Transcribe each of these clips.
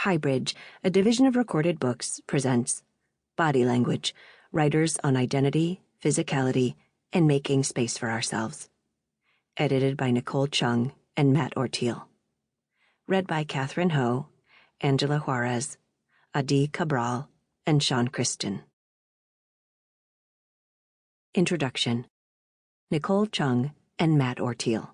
HighBridge, a division of Recorded Books, presents Body Language, Writers on Identity, Physicality, and Making Space for Ourselves. Edited by Nicole Chung and Matt Ortiel. Read by Catherine Ho, Angela Juarez, Adi Cabral, and Sean Crisden. Introduction. Nicole Chung and Matt Ortiel.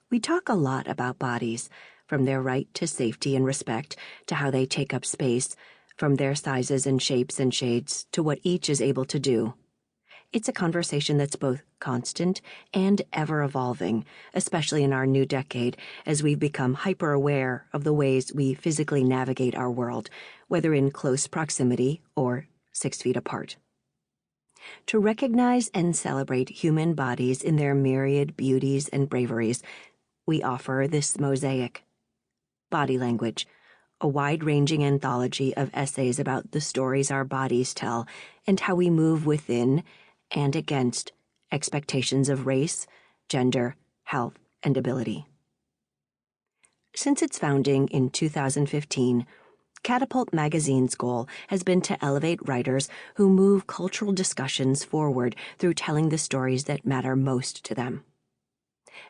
We talk a lot about bodies, from their right to safety and respect to how they take up space, from their sizes and shapes and shades to what each is able to do. It's a conversation that's both constant and ever-evolving, especially in our new decade, as we've become hyper-aware of the ways we physically navigate our world, whether in close proximity or 6 feet apart. To recognize and celebrate human bodies in their myriad beauties and braveries, we offer this mosaic. Body Language, a wide-ranging anthology of essays about the stories our bodies tell and how we move within and against expectations of race, gender, health, and ability. Since its founding in 2015, Catapult magazine's goal has been to elevate writers who move cultural discussions forward through telling the stories that matter most to them.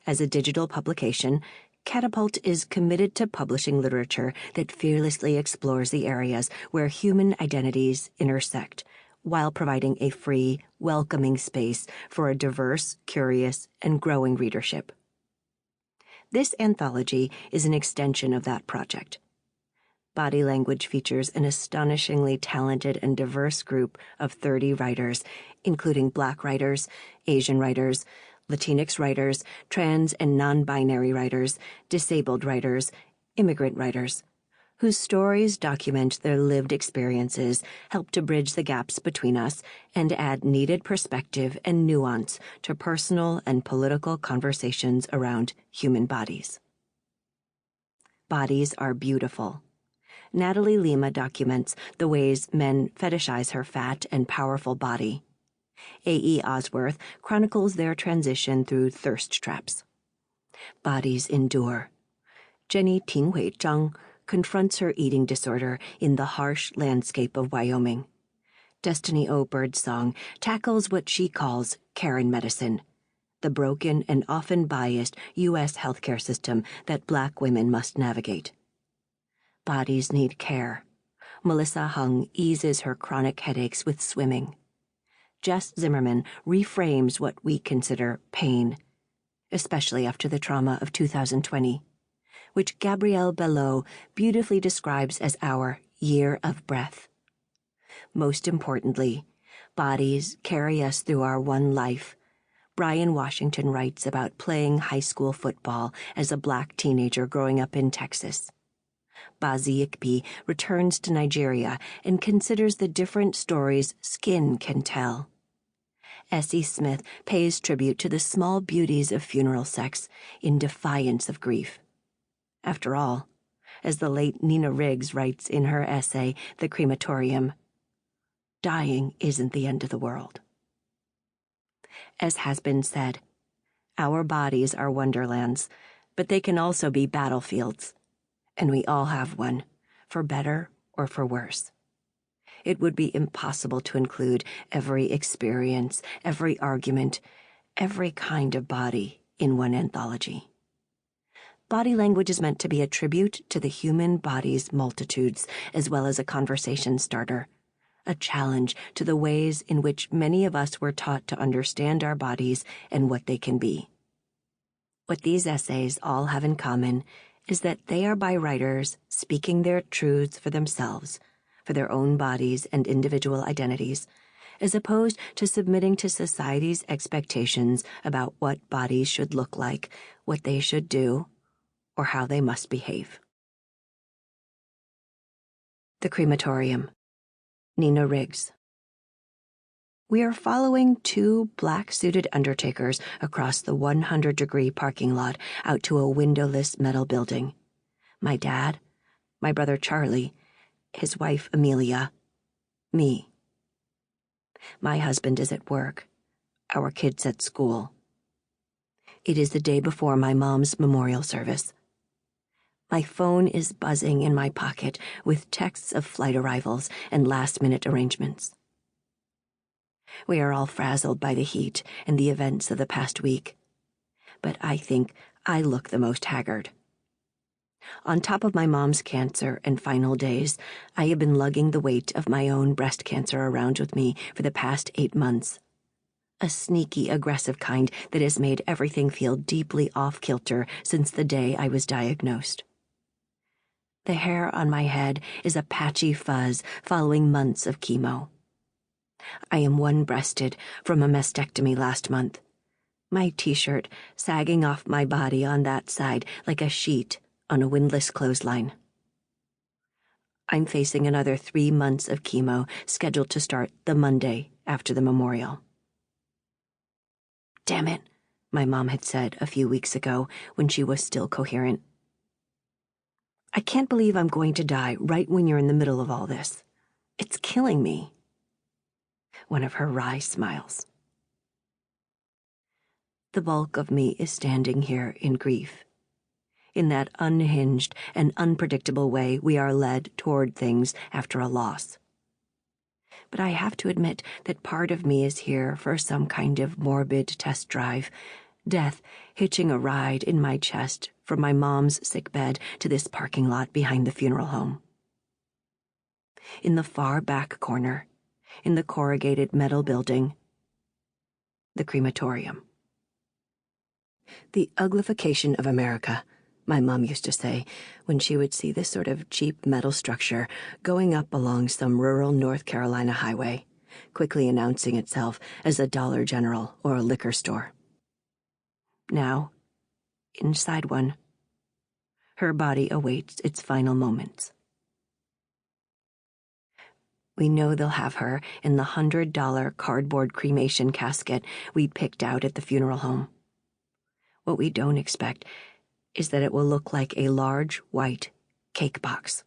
As a digital publication, Catapult is committed to publishing literature that fearlessly explores the areas where human identities intersect, while providing a free, welcoming space for a diverse, curious, and growing readership. This anthology is an extension of that project. Body Language features an astonishingly talented and diverse group of 30 writers, including Black writers, Asian writers, Latinx writers, trans and non-binary writers, disabled writers, immigrant writers, whose stories document their lived experiences, help to bridge the gaps between us, and add needed perspective and nuance to personal and political conversations around human bodies. Bodies are beautiful. Natalie Lima documents the ways men fetishize her fat and powerful body. A.E. Osworth chronicles their transition through thirst traps. Bodies endure. Jenny Tinghui Zhang confronts her eating disorder in the harsh landscape of Wyoming. Destiny O. Birdsong tackles what she calls Karen medicine, the broken and often biased U.S. healthcare system that Black women must navigate. Bodies need care. Melissa Hung eases her chronic headaches with swimming. Jess Zimmerman reframes what we consider pain, especially after the trauma of 2020, which Gabrielle Belleau beautifully describes as our year of breath. Most importantly, bodies carry us through our one life. Brian Washington writes about playing high school football as a Black teenager growing up in Texas. Bazi Ikpi returns to Nigeria and considers the different stories skin can tell. Essie Smith pays tribute to the small beauties of funeral sex in defiance of grief. After all, as the late Nina Riggs writes in her essay, The Crematorium, dying isn't the end of the world. As has been said, our bodies are wonderlands, but they can also be battlefields. And we all have one, for better or for worse. It would be impossible to include every experience, every argument, every kind of body in one anthology. Body Language is meant to be a tribute to the human body's multitudes, as well as a conversation starter, a challenge to the ways in which many of us were taught to understand our bodies and what they can be. What these essays all have in common is that they are by writers speaking their truths for themselves, for their own bodies and individual identities, as opposed to submitting to society's expectations about what bodies should look like, what they should do, or how they must behave. The Crematorium. Nina Riggs. We are following 2 black-suited undertakers across the 100-degree parking lot out to a windowless metal building. My dad, my brother Charlie, his wife Amelia, me. My husband is at work, our kids at school. It is the day before my mom's memorial service. My phone is buzzing in my pocket with texts of flight arrivals and last-minute arrangements. We are all frazzled by the heat and the events of the past week, but I think I look the most haggard. On top of my mom's cancer and final days, I have been lugging the weight of my own breast cancer around with me for the past 8 months. A sneaky, aggressive kind that has made everything feel deeply off-kilter since the day I was diagnosed. The hair on my head is a patchy fuzz following months of chemo. I am one-breasted from a mastectomy last month, my t-shirt sagging off my body on that side like a sheet on a windless clothesline. I'm facing another 3 months of chemo scheduled to start the Monday after the memorial. "Damn it," my mom had said a few weeks ago when she was still coherent. "I can't believe I'm going to die right when you're in the middle of all this. It's killing me." One of her wry smiles. The bulk of me is standing here in grief, in that unhinged and unpredictable way we are led toward things after a loss. But I have to admit that part of me is here for some kind of morbid test drive, death hitching a ride in my chest from my mom's sickbed to this parking lot behind the funeral home. In the far back corner, in the corrugated metal building, the crematorium. The uglification of America, my mom used to say, when she would see this sort of cheap metal structure going up along some rural North Carolina highway, quickly announcing itself as a Dollar General or a liquor store. Now, inside one, her body awaits its final moments. We know they'll have her in the $100 cardboard cremation casket we'd picked out at the funeral home. What we don't expect is that it will look like a large, white cake box.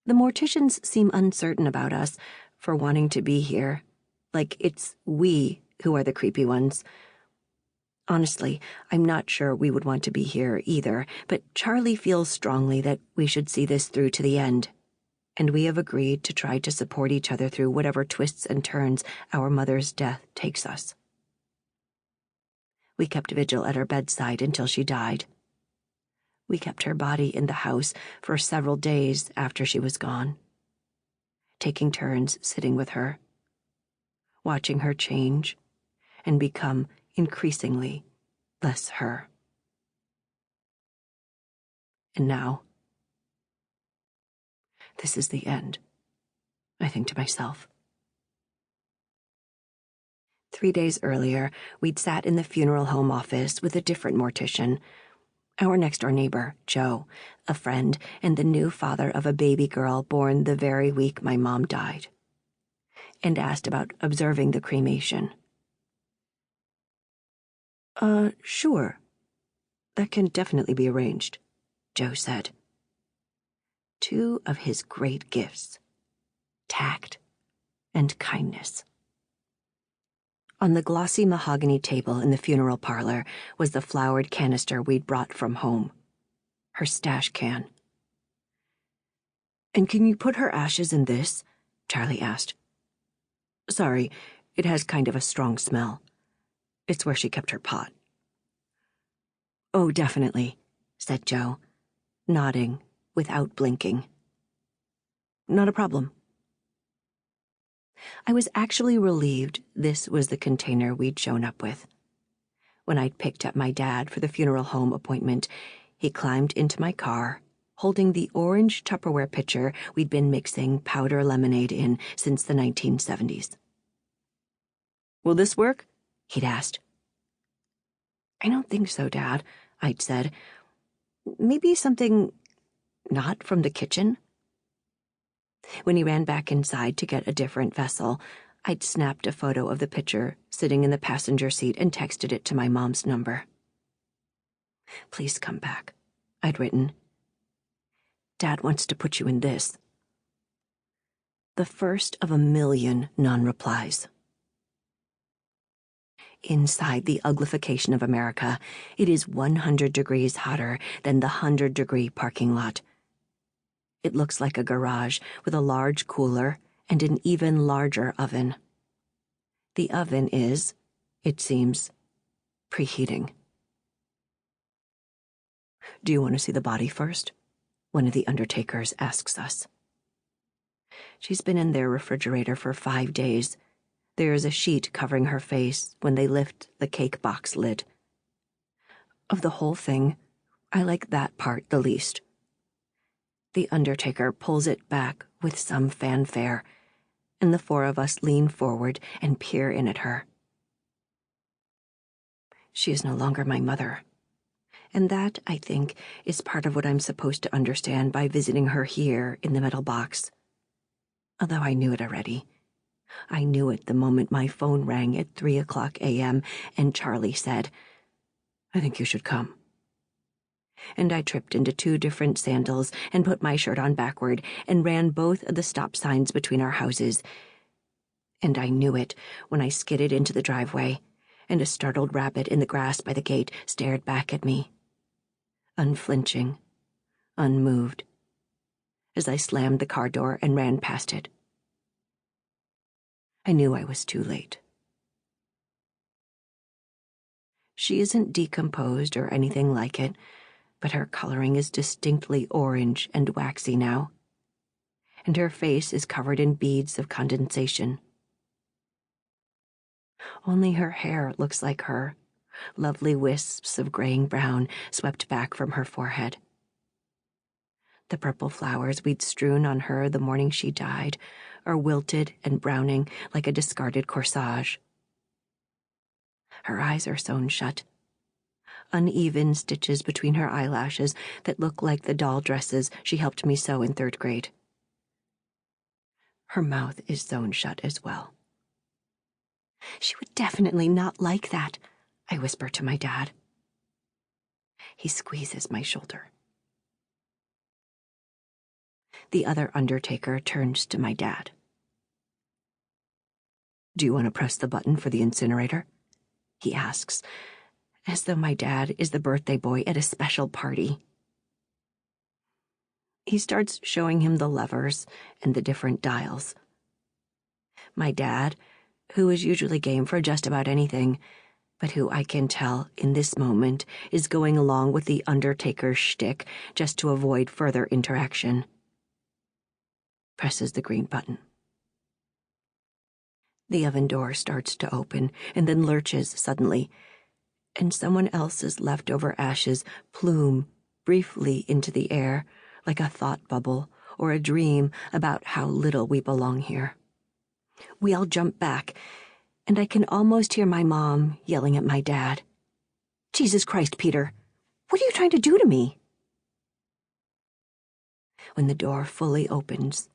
The morticians seem uncertain about us for wanting to be here, like it's we who are the creepy ones. Honestly, I'm not sure we would want to be here either, but Charlie feels strongly that we should see this through to the end, and we have agreed to try to support each other through whatever twists and turns our mother's death takes us. We kept vigil at her bedside until she died. We kept her body in the house for several days after she was gone, taking turns sitting with her, watching her change and become increasingly less her. And now, this is the end, I think to myself. 3 days earlier, we'd sat in the funeral home office with a different mortician, our next-door neighbor, Joe, a friend and the new father of a baby girl born the very week my mom died, and asked about observing the cremation. Sure. That can definitely be arranged," Joe said. 2 of his great gifts, tact and kindness. On the glossy mahogany table in the funeral parlor was the flowered canister we'd brought from home, her stash can. "And can you put her ashes in this?" Charlie asked. "Sorry, it has kind of a strong smell. It's where she kept her pot." "Oh, definitely," said Joe, nodding without blinking. "Not a problem." I was actually relieved this was the container we'd shown up with. When I'd picked up my dad for the funeral home appointment, he climbed into my car, holding the orange Tupperware pitcher we'd been mixing powder lemonade in since the 1970s. "Will this work?" he'd asked. "I don't think so, Dad," I'd said. "Maybe something not from the kitchen?" When he ran back inside to get a different vessel, I'd snapped a photo of the pitcher sitting in the passenger seat and texted it to my mom's number. "Please come back," I'd written. "Dad wants to put you in this." The first of a million non-replies. Inside the uglification of America, it is 100 degrees hotter than the 100-degree parking lot. It looks like a garage with a large cooler and an even larger oven. The oven is, it seems, preheating. "Do you want to see the body first?" one of the undertakers asks us. She's been in their refrigerator for 5 days. There is a sheet covering her face when they lift the cake box lid. Of the whole thing, I like that part the least. The undertaker pulls it back with some fanfare, and the 4 of us lean forward and peer in at her. She is no longer my mother, and that, I think, is part of what I'm supposed to understand by visiting her here in the metal box. Although I knew it already. I knew it the moment my phone rang at 3:00 a.m. and Charlie said, "I think you should come." And I tripped into 2 different sandals and put my shirt on backward and ran both of the stop signs between our houses. And I knew it when I skidded into the driveway, and a startled rabbit in the grass by the gate stared back at me. Unflinching, unmoved, as I slammed the car door and ran past it. I knew I was too late. She isn't decomposed or anything like it, but her coloring is distinctly orange and waxy now, and her face is covered in beads of condensation. Only her hair looks like her, lovely wisps of graying brown swept back from her forehead. The purple flowers we'd strewn on her the morning she died are wilted and browning like a discarded corsage. Her eyes are sewn shut, uneven stitches between her eyelashes that look like the doll dresses she helped me sew in 3rd grade. Her mouth is sewn shut as well. "She would definitely not like that," I whisper to my dad. He squeezes my shoulder. The other undertaker turns to my dad. "Do you want to press the button for the incinerator?" he asks, as though my dad is the birthday boy at a special party. He starts showing him the levers and the different dials. My dad, who is usually game for just about anything, but who I can tell in this moment is going along with the undertaker's shtick just to avoid further interaction, presses the green button. The oven door starts to open and then lurches suddenly, and someone else's leftover ashes plume briefly into the air like a thought bubble or a dream about how little we belong here. We all jump back, and I can almost hear my mom yelling at my dad. "Jesus Christ, Peter, what are you trying to do to me?" When the door fully opens,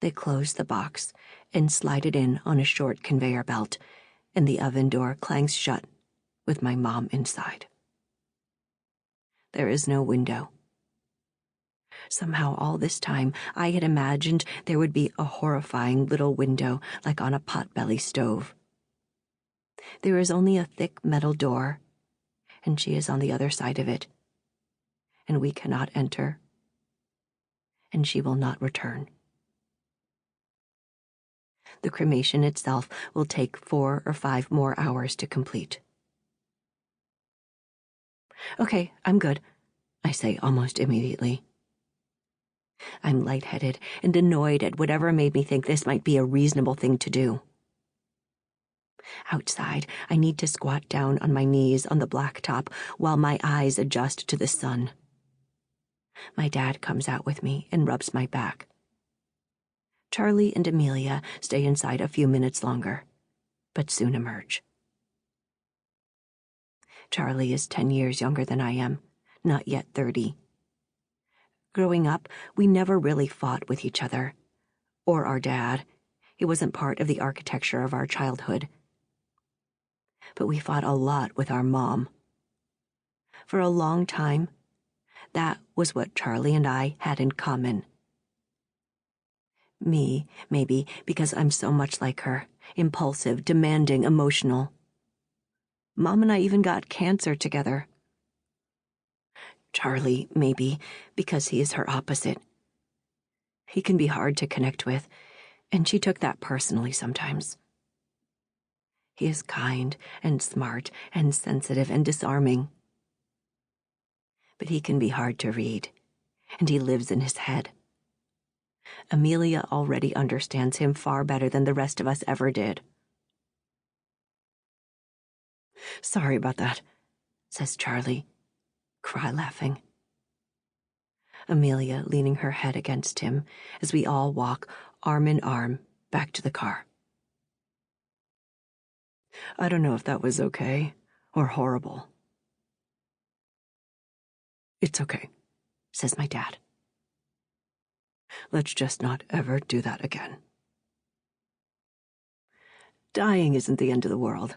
they close the box and slide it in on a short conveyor belt, and the oven door clangs shut with my mom inside. There is no window. Somehow all this time I had imagined there would be a horrifying little window like on a potbelly stove. There is only a thick metal door, and she is on the other side of it, and we cannot enter, and she will not return. The cremation itself will take 4 or 5 more hours to complete. "Okay, I'm good," I say almost immediately. I'm lightheaded and annoyed at whatever made me think this might be a reasonable thing to do. Outside, I need to squat down on my knees on the blacktop while my eyes adjust to the sun. My dad comes out with me and rubs my back. Charlie and Amelia stay inside a few minutes longer, but soon emerge. Charlie is 10 years younger than I am, not yet 30. Growing up, we never really fought with each other, or our dad. He wasn't part of the architecture of our childhood. But we fought a lot with our mom. For a long time, that was what Charlie and I had in common. Me, maybe, because I'm so much like her, impulsive, demanding, emotional. Mom and I even got cancer together. Charlie, maybe, because he is her opposite. He can be hard to connect with, and she took that personally sometimes. He is kind and smart and sensitive and disarming. But he can be hard to read, and he lives in his head. Amelia already understands him far better than the rest of us ever did. Sorry about that, says Charlie, cry laughing. Amelia leaning her head against him as we all walk arm in arm back to the car. I don't know if that was okay or horrible. It's okay, says my dad. Let's just not ever do that again. Dying isn't the end of the world,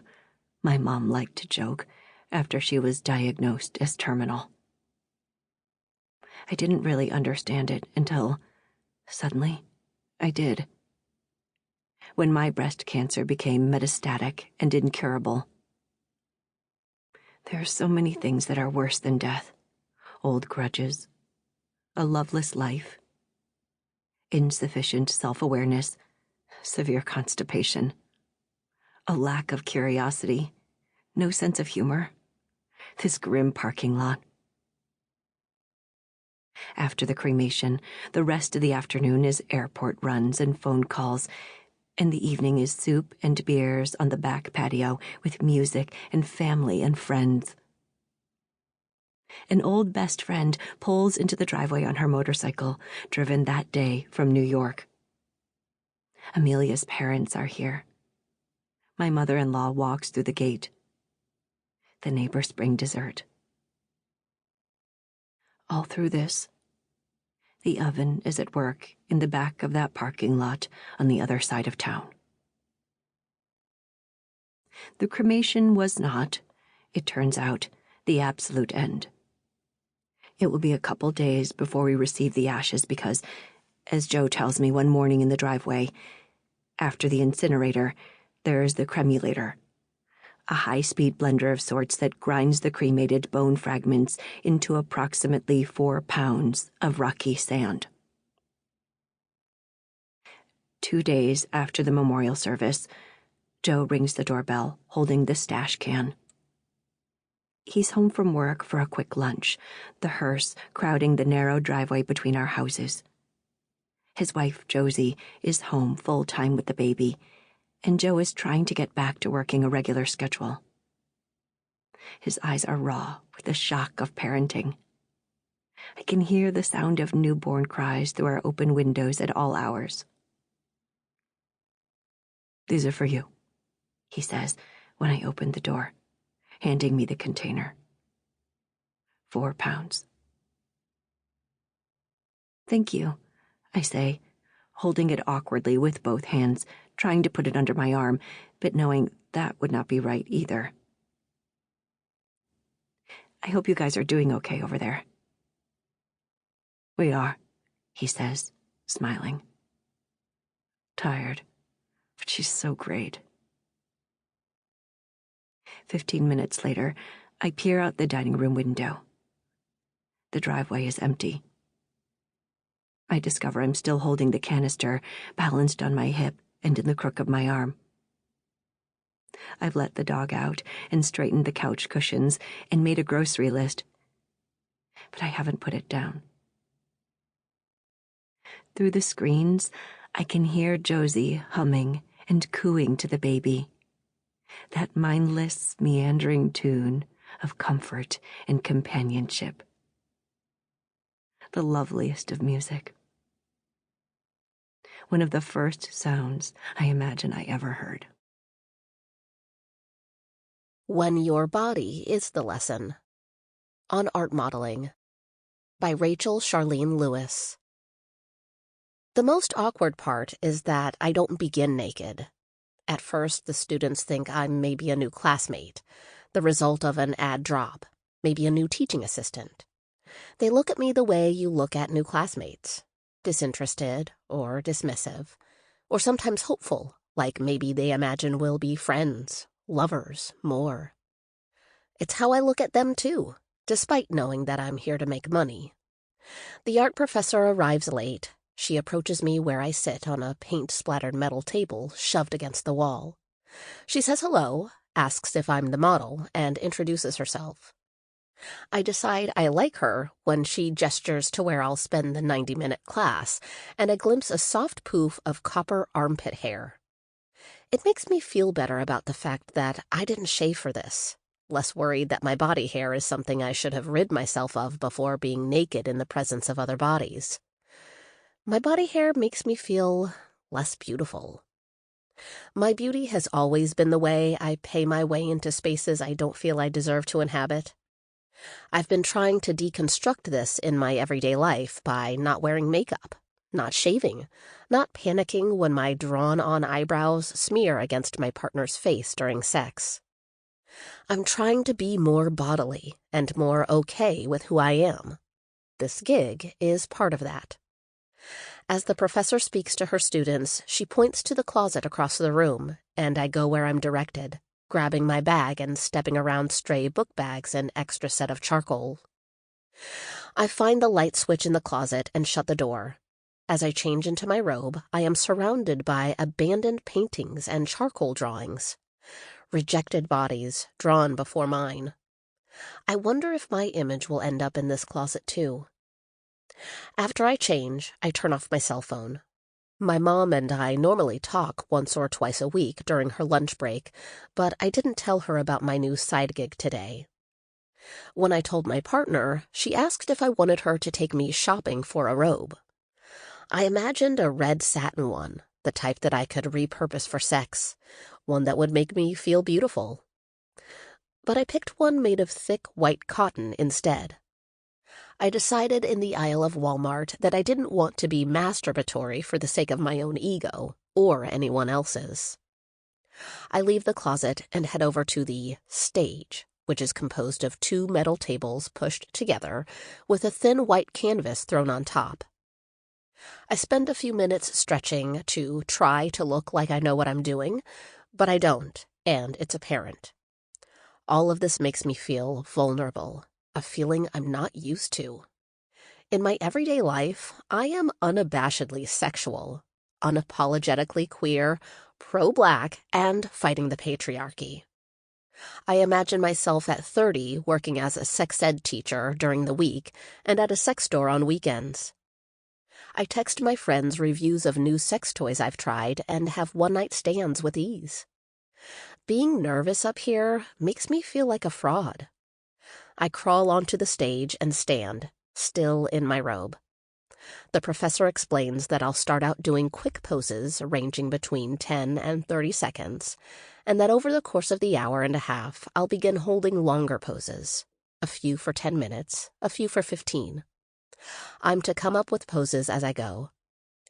my mom liked to joke after she was diagnosed as terminal. I didn't really understand it until, suddenly, I did. When my breast cancer became metastatic and incurable. There are so many things that are worse than death. Old grudges, a loveless life, insufficient self-awareness, severe constipation, a lack of curiosity, no sense of humor, this grim parking lot. After the cremation, the rest of the afternoon is airport runs and phone calls, and the evening is soup and beers on the back patio with music and family and friends. An old best friend pulls into the driveway on her motorcycle, driven that day from New York. Amelia's parents are here. My mother-in-law walks through the gate. The neighbors bring dessert. All through this, the oven is at work in the back of that parking lot on the other side of town. The cremation was not, it turns out, the absolute end. It will be a couple days before we receive the ashes because, as Joe tells me one morning in the driveway, after the incinerator, there's the cremulator, a high-speed blender of sorts that grinds the cremated bone fragments into approximately 4 pounds of rocky sand. 2 days after the memorial service, Joe rings the doorbell, holding the stash can. He's home from work for a quick lunch, the hearse crowding the narrow driveway between our houses. His wife, Josie, is home full-time with the baby, and Joe is trying to get back to working a regular schedule. His eyes are raw with the shock of parenting. I can hear the sound of newborn cries through our open windows at all hours. These are for you, he says when I open the door, handing me the container. 4 pounds. Thank you, I say, holding it awkwardly with both hands, trying to put it under my arm, but knowing that would not be right either. I hope you guys are doing okay over there. We are, he says, smiling. Tired, but she's so great. 15 minutes later, I peer out the dining room window. The driveway is empty. I discover I'm still holding the canister, balanced on my hip and in the crook of my arm. I've let the dog out and straightened the couch cushions and made a grocery list, but I haven't put it down. Through the screens, I can hear Josie humming and cooing to the baby, that mindless, meandering tune of comfort and companionship. The loveliest of music. One of the first sounds I imagine I ever heard. When Your Body is the Lesson. On Art Modeling. By Rachel Charlene Lewis. The most awkward part is that I don't begin naked. At first, the students think I'm maybe a new classmate, the result of an ad drop, maybe a new teaching assistant. They look at me the way you look at new classmates, disinterested or dismissive, or sometimes hopeful, like maybe they imagine we'll be friends, lovers, more. It's how I look at them too, despite knowing that I'm here to make money. The art professor arrives late. She approaches me where I sit on a paint-splattered metal table shoved against the wall. She says hello, asks if I'm the model, and introduces herself. I decide I like her when she gestures to where I'll spend the 90-minute class, and I glimpse a soft poof of copper armpit hair. It makes me feel better about the fact that I didn't shave for this, less worried that my body hair is something I should have rid myself of before being naked in the presence of other bodies. My body hair makes me feel less beautiful. My beauty has always been the way I pay my way into spaces I don't feel I deserve to inhabit. I've been trying to deconstruct this in my everyday life by not wearing makeup, not shaving, not panicking when my drawn-on eyebrows smear against my partner's face during sex. I'm trying to be more bodily and more okay with who I am. This gig is part of that. As the professor speaks to her students, she points to the closet across the room, and I go where I'm directed, grabbing my bag and stepping around stray book bags and extra set of charcoal. I find the light switch in the closet and shut the door. As I change into my robe, I am surrounded by abandoned paintings and charcoal drawings. Rejected bodies, drawn before mine. I wonder if my image will end up in this closet too. After I change, I turn off my cell phone. My mom and I normally talk once or twice a week during her lunch break, but I didn't tell her about my new side gig today. When I told my partner, she asked if I wanted her to take me shopping for a robe. I imagined a red satin one, the type that I could repurpose for sex, one that would make me feel beautiful. But I picked one made of thick white cotton instead. I decided in the aisle of Walmart that I didn't want to be masturbatory for the sake of my own ego, or anyone else's. I leave the closet and head over to the stage, which is composed of 2 metal tables pushed together with a thin white canvas thrown on top. I spend a few minutes stretching to try to look like I know what I'm doing, but I don't, and it's apparent. All of this makes me feel vulnerable, a feeling I'm not used to. In my everyday life, I am unabashedly sexual, unapologetically queer, pro-black, and fighting the patriarchy. I imagine myself at 30 working as a sex ed teacher during the week and at a sex store on weekends. I text my friends reviews of new sex toys I've tried and have one-night stands with ease. Being nervous up here makes me feel like a fraud. I crawl onto the stage and stand, still in my robe. The professor explains that I'll start out doing quick poses ranging between 10 and 30 seconds, and that over the course of the hour and a half, I'll begin holding longer poses, a few for 10 minutes, a few for 15. I'm to come up with poses as I go.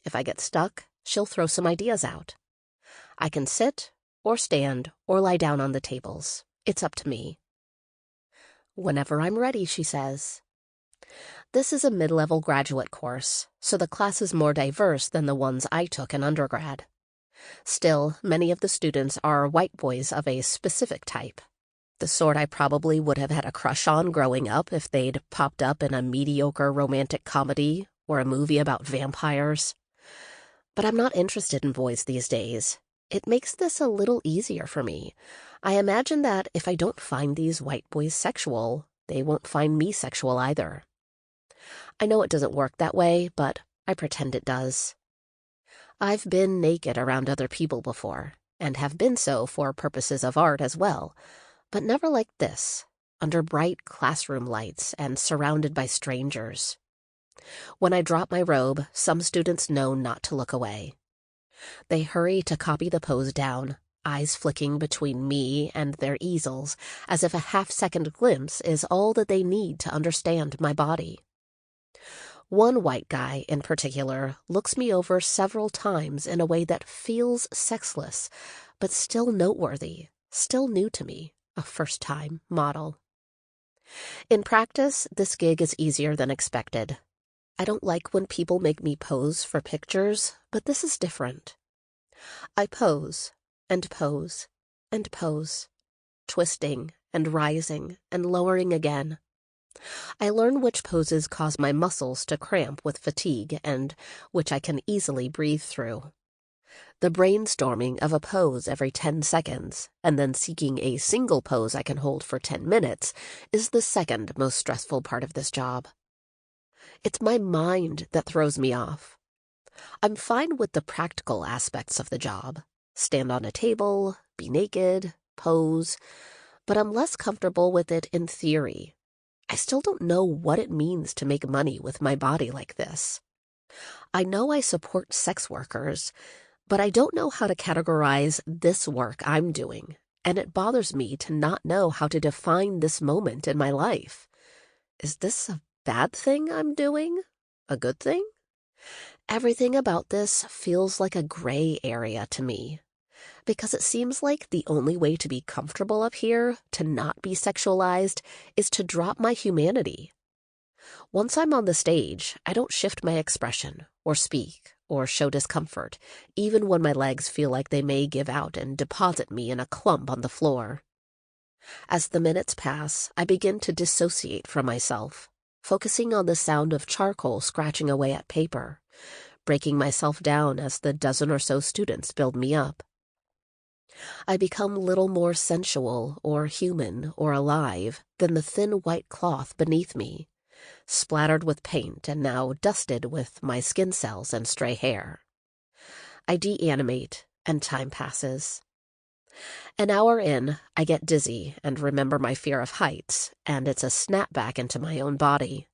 If I get stuck, she'll throw some ideas out. I can sit, or stand, or lie down on the tables. It's up to me. Whenever I'm ready, she says. This is a mid-level graduate course, so the class is more diverse than the ones I took in undergrad. Still, many of the students are white boys of a specific type. The sort I probably would have had a crush on growing up if they'd popped up in a mediocre romantic comedy or a movie about vampires. But I'm not interested in boys these days. It makes this a little easier for me. I imagine that if I don't find these white boys sexual, they won't find me sexual either. I know it doesn't work that way, but I pretend it does. I've been naked around other people before, and have been so for purposes of art as well, but never like this, under bright classroom lights and surrounded by strangers. When I drop my robe, some students know not to look away. They hurry to copy the pose down, eyes flicking between me and their easels, as if a half-second glimpse is all that they need to understand my body. One white guy, in particular, looks me over several times in a way that feels sexless, but still noteworthy, still new to me, a first-time model. In practice, this gig is easier than expected. I don't like when people make me pose for pictures, but this is different. I pose, and pose, and pose, twisting and rising and lowering again. I learn which poses cause my muscles to cramp with fatigue and which I can easily breathe through. The brainstorming of a pose every 10 seconds and then seeking a single pose I can hold for 10 minutes is the second most stressful part of this job. It's my mind that throws me off. I'm fine with the practical aspects of the job. Stand on a table, be naked, pose, but I'm less comfortable with it in theory. I still don't know what it means to make money with my body like this. I know I support sex workers, but I don't know how to categorize this work I'm doing, and it bothers me to not know how to define this moment in my life. Is this a bad thing I'm doing? A good thing? Everything about this feels like a gray area to me, because it seems like the only way to be comfortable up here, to not be sexualized, is to drop my humanity. Once I'm on the stage, I don't shift my expression, or speak, or show discomfort, even when my legs feel like they may give out and deposit me in a clump on the floor. As the minutes pass, I begin to dissociate from myself, focusing on the sound of charcoal scratching away at paper, breaking myself down as the dozen or so students build me up. I become little more sensual or human or alive than the thin white cloth beneath me, splattered with paint and now dusted with my skin cells and stray hair. I deanimate, and time passes. An hour in, I get dizzy and remember my fear of heights, and it's a snapback into my own body.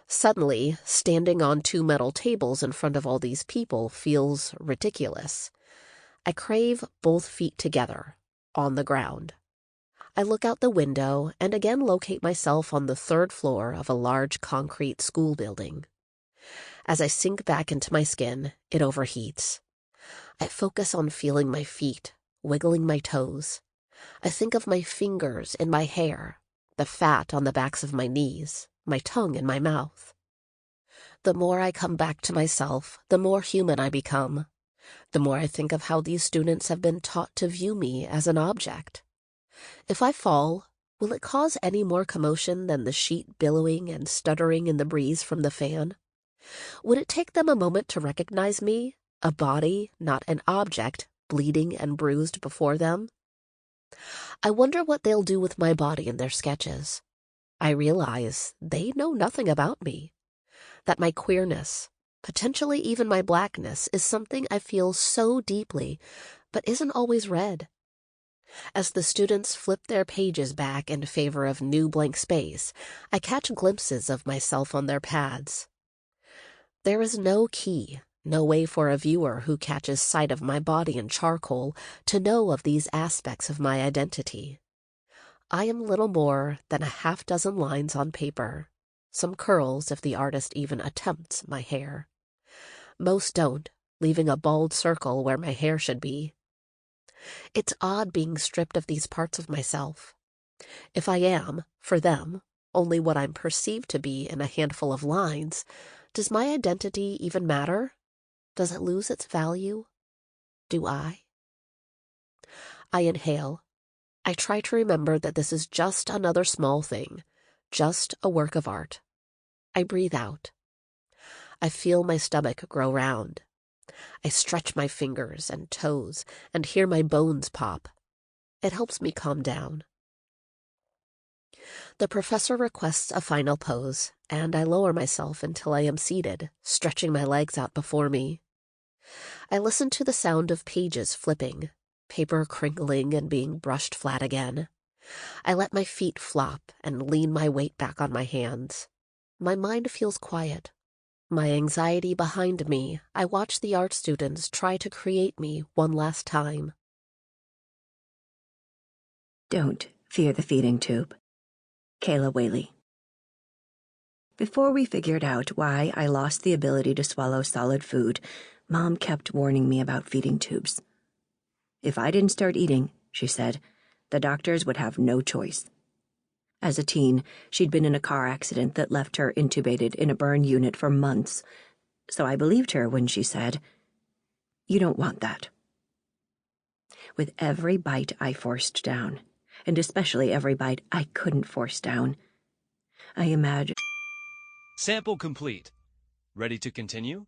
Suddenly, standing on 2 metal tables in front of all these people feels ridiculous. I crave both feet together, on the ground. I look out the window and again locate myself on the 3rd floor of a large concrete school building. As I sink back into my skin, it overheats. I focus on feeling my feet, wiggling my toes. I think of my fingers in my hair, the fat on the backs of my knees, my tongue in my mouth. The more I come back to myself, the more human I become. The more I think of how these students have been taught to view me as an object. If I fall, will it cause any more commotion than the sheet billowing and stuttering in the breeze from the fan? Would it take them a moment to recognize me, a body, not an object, bleeding and bruised before them? I wonder what they'll do with my body in their sketches. I realize they know nothing about me, that my queerness, potentially even my blackness, is something I feel so deeply, but isn't always read. As the students flip their pages back in favor of new blank space, I catch glimpses of myself on their pads. There is no key, no way for a viewer who catches sight of my body in charcoal to know of these aspects of my identity. I am little more than a half-dozen lines on paper, some curls if the artist even attempts my hair. Most don't, leaving a bald circle where my hair should be. It's odd being stripped of these parts of myself. If I am, for them, only what I'm perceived to be in a handful of lines, does my identity even matter? Does it lose its value? Do I? I inhale. I try to remember that this is just another small thing, just a work of art. I breathe out. I feel my stomach grow round. I stretch my fingers and toes and hear my bones pop. It helps me calm down. The professor requests a final pose, and I lower myself until I am seated, stretching my legs out before me. I listen to the sound of pages flipping, paper crinkling and being brushed flat again. I let my feet flop and lean my weight back on my hands. My mind feels quiet. My anxiety behind me, I watch the art students try to create me one last time. Don't fear the feeding tube. Kayla Whaley. Before we figured out why I lost the ability to swallow solid food, Mom kept warning me about feeding tubes. If I didn't start eating, she said, the doctors would have no choice. As a teen, she'd been in a car accident that left her intubated in a burn unit for months, so I believed her when she said, "You don't want that." With every bite I forced down, and especially every bite I couldn't force down. I imagine... Sample complete. Ready to continue?